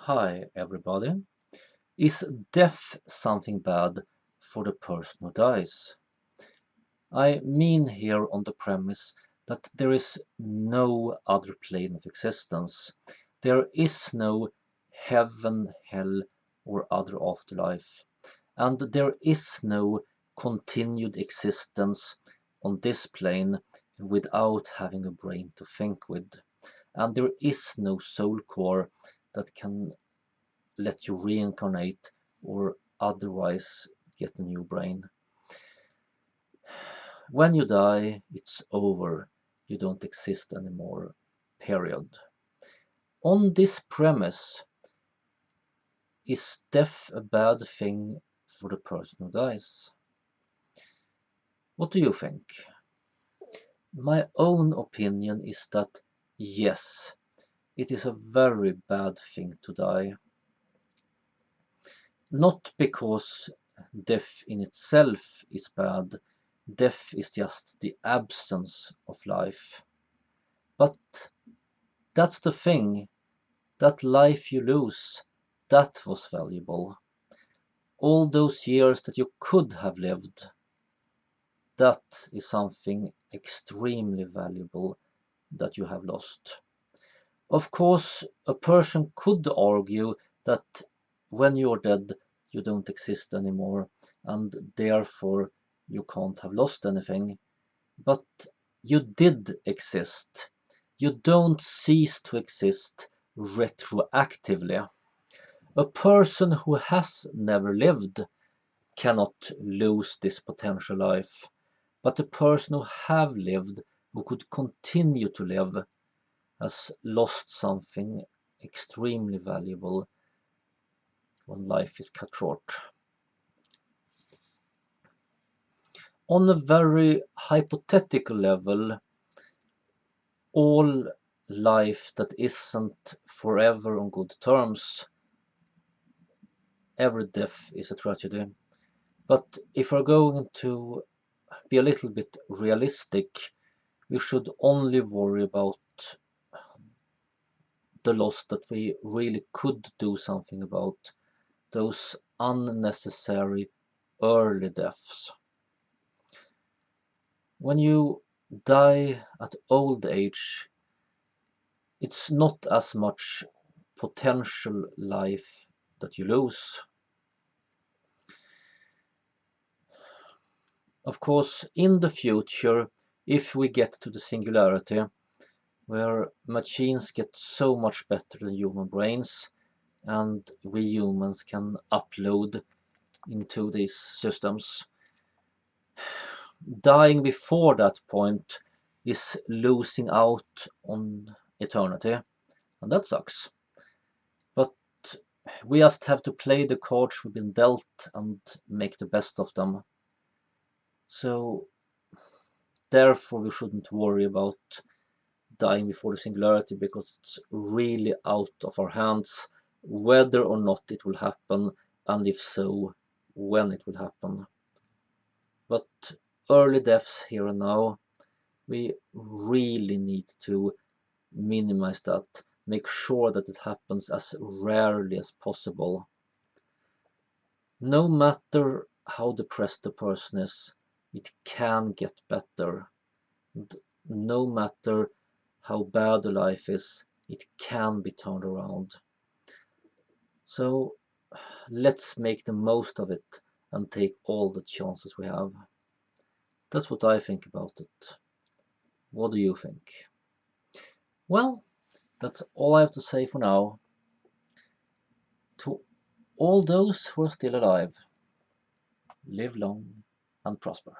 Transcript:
Hi everybody. Is death something bad for the person who dies? I mean here on the premise that there is no other plane of existence. There is no heaven, hell or other afterlife. And there is no continued existence on this plane without having a brain to think with. And there is no soul core that can let you reincarnate or otherwise get a new brain. When you die, it's over. You don't exist anymore. Period. On this premise, is death a bad thing for the person who dies? What do you think? My own opinion is that yes, it is a very bad thing to die. Not because death in itself is bad, death is just the absence of life. But that's the thing, that life you lose, that was valuable. All those years that you could have lived, that is something extremely valuable that you have lost. Of course, a person could argue that when you're dead, you don't exist anymore, and therefore you can't have lost anything. But you did exist. You don't cease to exist retroactively. A person who has never lived cannot lose this potential life, but a person who have lived, who could continue to live, has lost something extremely valuable when life is cut short. On a very hypothetical level, all life that isn't forever on good terms, every death is a tragedy. But if we're going to be a little bit realistic, we should only worry about the loss that we really could do something about, those unnecessary early deaths. When you die at old age, it's not as much potential life that you lose. Of course, in the future, if we get to the singularity, where machines get so much better than human brains, and we humans can upload into these systems, dying before that point is losing out on eternity, and that sucks. But we just have to play the cards we've been dealt and make the best of them. So therefore we shouldn't worry about dying before the singularity, because it's really out of our hands whether or not it will happen, and if so, when it will happen. But early deaths here and now, we really need to minimize that, make sure that it happens as rarely as possible. No matter how depressed the person is, it can get better. And no matter how bad the life is, it can be turned around. So let's make the most of it and take all the chances we have. That's what I think about it. What do you think? Well, that's all I have to say for now. To all those who are still alive, live long and prosper.